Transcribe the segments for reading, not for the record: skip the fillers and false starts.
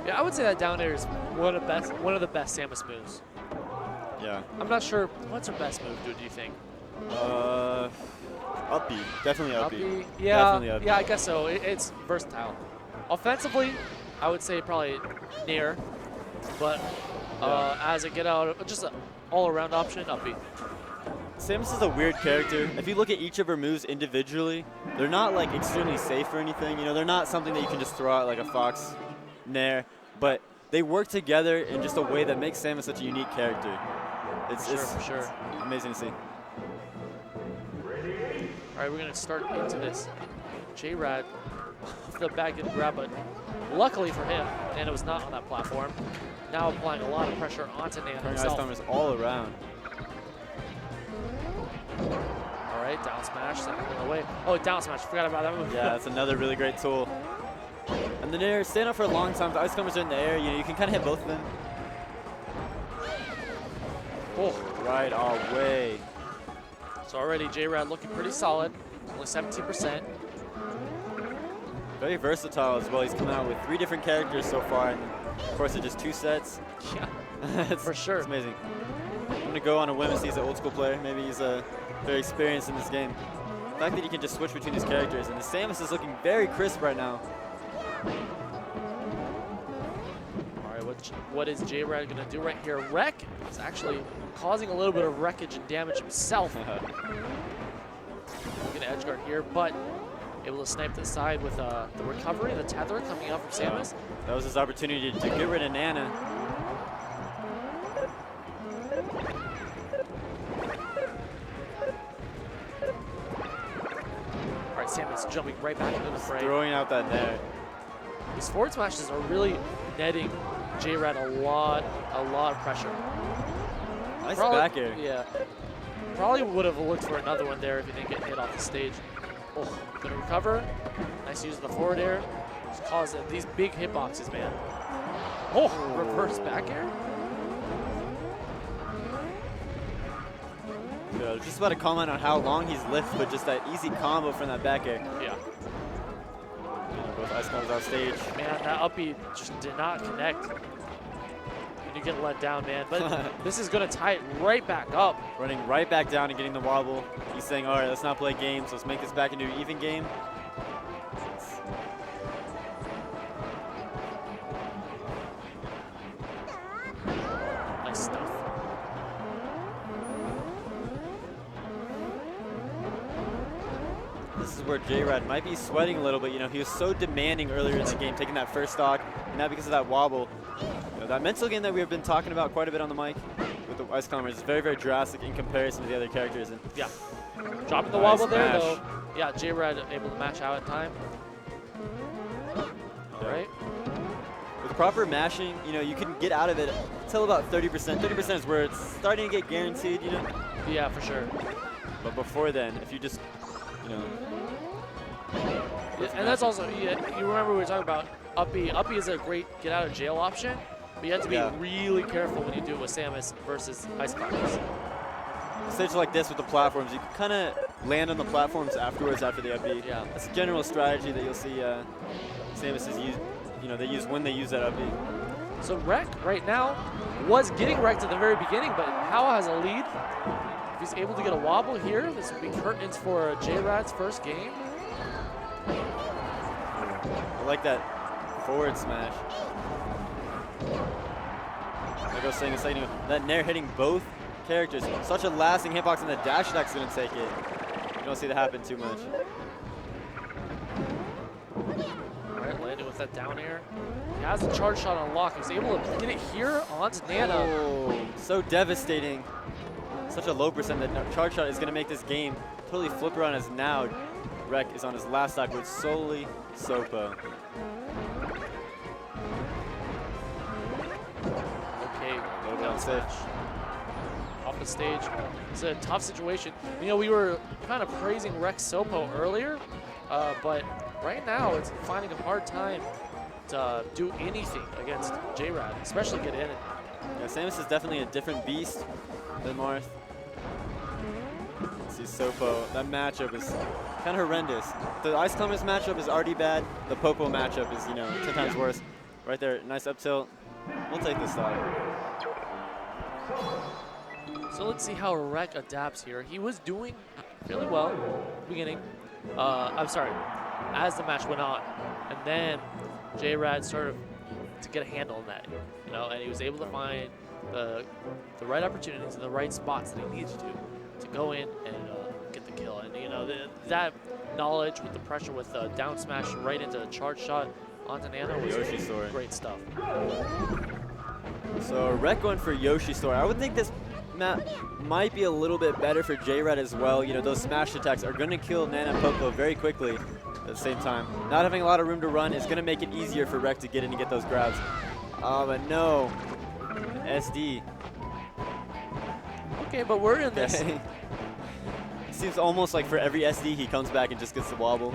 Yeah, I would say that down air is one of the best Samus moves. Yeah. I'm not sure what's her best move. Do you think? Up B. Definitely up B. Yeah. Definitely up B. Yeah, I guess so. It's versatile. Offensively, I would say probably near, but as a get out, just an all-around option, up B. Samus is a weird character. If you look at each of her moves individually, they're not like extremely safe or anything. You know, they're not something that you can just throw out like a Fox Nair, but they work together in just a way that makes Samus such a unique character. It's amazing to see. All right, we're gonna start into this. Jrad off the back end grab, but luckily for him, Nana was not on that platform. Now applying a lot of pressure onto Nana himself. Ice all around. All right, down smash, second in the way. Oh, down smash, forgot about that move. Yeah, that's another really great tool. And the Nair, staying up for a long time, the ice climbers are in the air, you know, you can kind of hit both of them. Oh, right away. So already Jrad looking pretty solid, only 17%. Very versatile as well. He's coming out with 3 different characters so far, and of course it's just 2 sets. Yeah, for sure. It's amazing. I'm gonna go on a whim and see he's an old school player. Maybe he's very experienced in this game. The fact that he can just switch between these characters, and the Samus is looking very crisp right now. All right, what is Jrad gonna do right here? Wreck is actually causing a little bit of wreckage and damage himself. Gonna edge guard here, but able to snipe the side with the recovery, the tether coming out from Samus. That was his opportunity to get rid of Nana. All right, Samus jumping right back into the fray. Throwing out that Nair. These forward smashes are really netting Jrad a lot of pressure. Nice back air. Yeah. Probably would have looked for another one there if he didn't get hit off the stage. Oh, gonna recover. Nice use of the forward air. Just cause these big hitboxes, man. Oh, reverse back air. Yeah, I was just about to comment on how long he's lived, but just that easy combo from that back air. Yeah. Both ice climbers off stage. Man, that up B just did not connect. You get let down, man. But this is going to tie it right back up. Running right back down and getting the wobble. He's saying, all right, let's not play games. Let's make this back into an even game. Nice stuff. This is where Jrad might be sweating a little bit. You know, he was so demanding earlier in the game, taking that first stock, and now because of that wobble. You know, that mental game that we have been talking about quite a bit on the mic with the ice climbers is very, very drastic in comparison to the other characters. And yeah. Dropping the wobble there, though. Yeah, Jrad able to match out in time. All right. With proper mashing, you know, you can get out of it until about 30%. 30% is where it's starting to get guaranteed, you know? Yeah, for sure. But before then, if you just, you know. Yeah, and that's also, you remember we were talking about up B. Up B is a great get out of jail option, but you have to be really careful when you do it with Samus versus ice climbers. Stage like this with the platforms, you can kind of land on the platforms afterwards after the up B. Yeah. That's a general strategy that you'll see Samus is use. You know, they use when they use that up B. So Wreck right now was getting wrecked at the very beginning, but Hao has a lead. If he's able to get a wobble here, this would be curtains for Jrad's first game. I like that forward smash. Like I was saying a second ago, that Nair hitting both characters, such a lasting hitbox, and the dash attack's gonna take it. You don't see that happen too much. All right, landing with that down air. He has the charge shot on lock. He's able to get it here onto Nana. Oh, so devastating. Such a low percent that charge shot is gonna make this game totally flip around, as now Wreck is on his last stock with solely Sopo. Okay, no down stage. Off the stage. It's a tough situation. You know, we were kind of praising Rex Sopo earlier, but right now it's finding a hard time to do anything against Jrad, especially get in it. Yeah, Samus is definitely a different beast than Marth. See Sopo, that matchup is kind of horrendous. The Ice Climbers matchup is already bad. The Popo matchup is, you know, 10 times worse. Right there, nice up tilt. We'll take this stock. So let's see how Rek adapts here. He was doing fairly well at the beginning. I'm sorry, as the match went on. And then Jrad started to get a handle on that, you know, and he was able to find the right opportunities and the right spots that he needed to go in and get the kill. And, you know, that knowledge with the pressure with the down smash right into a charge shot onto Nana was Yoshi story. Great stuff. So Rek going for Yoshi story. I would think this map might be a little bit better for Jrad as well. You know, those smash attacks are going to kill Nana and Popo very quickly at the same time. Not having a lot of room to run is going to make it easier for Rek to get in and get those grabs. But no. SD. Okay, but we're in this. Seems almost like for every SD he comes back and just gets the wobble,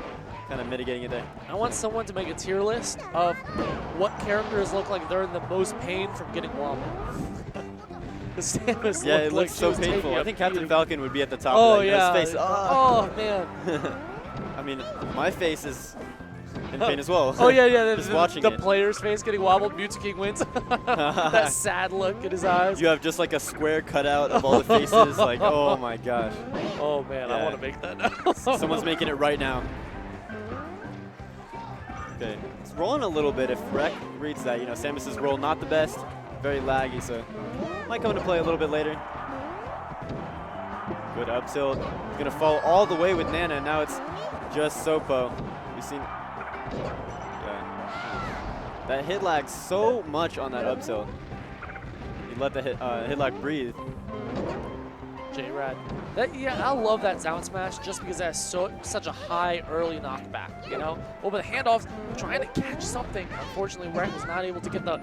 kind of mitigating it there. I want someone to make a tier list of what characters look like they're in the most pain from getting wobbled. The Samus Yeah, it like looks so painful. I think Captain Falcon would be at the top. Oh, of that. yeah. His face. Oh, man. I mean, my face is in pain as well. Oh, yeah. Just watching the it. player's face getting wobbled. Mewtwo King wins. That sad look in his eyes. You have just like a square cutout of all the faces. Like, oh my gosh. Oh, man, Yeah. I want to make that now. Someone's making it right now. Okay, it's rolling a little bit if Rek reads that. You know, Samus's roll not the best, very laggy, so might come into play a little bit later. Good up tilt. He's gonna fall all the way with Nana, and now it's just Sopo. We've seen, yeah, that hit lag so much on that up tilt. You let the hit lag breathe. Jrad. I love that down smash just because that has such a high early knockback, you know? Over the handoffs, trying to catch something. Unfortunately, Rek was not able to get the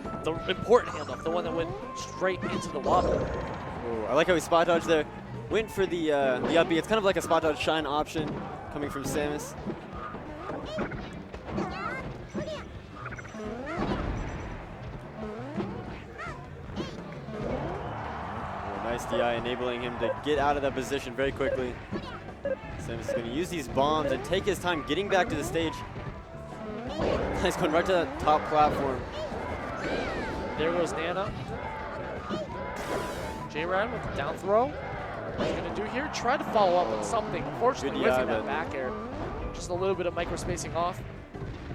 important handoff, the one that went straight into the wobble. Ooh, I like how he spot dodged there. Went for the up B. It's kind of like a spot dodge shine option coming from Samus. Nice DI, enabling him to get out of that position very quickly. Samus is going to use these bombs and take his time getting back to the stage. He's going right to that top platform. There goes Nana. Jrad with the down throw. What he's going to do here, try to follow up with something. Unfortunately, whiffing that back air. Just a little bit of micro spacing off.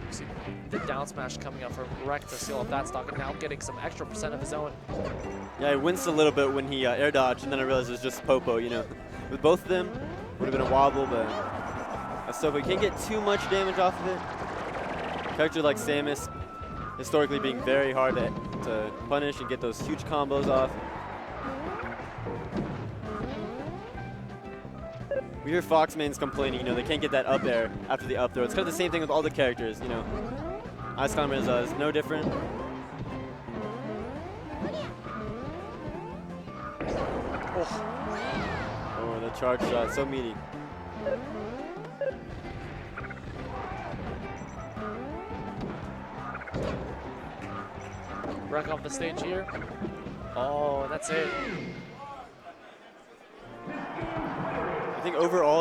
You see the down smash coming up from Rek to seal up that stock, and now getting some extra percent of his own. Yeah, I winced a little bit when he air dodged, and then I realized it was just Popo, you know. With both of them, would have been a wobble, but Sopo can't get too much damage off of it. A character like Samus, historically being very hard to punish and get those huge combos off. We hear Fox mains complaining, you know, they can't get that up air after the up throw. It's kind of the same thing with all the characters, you know. Ice Climber is no different. Oh, the charge shot, so meaty. Rek off the stage here. Oh, that's it. I think overall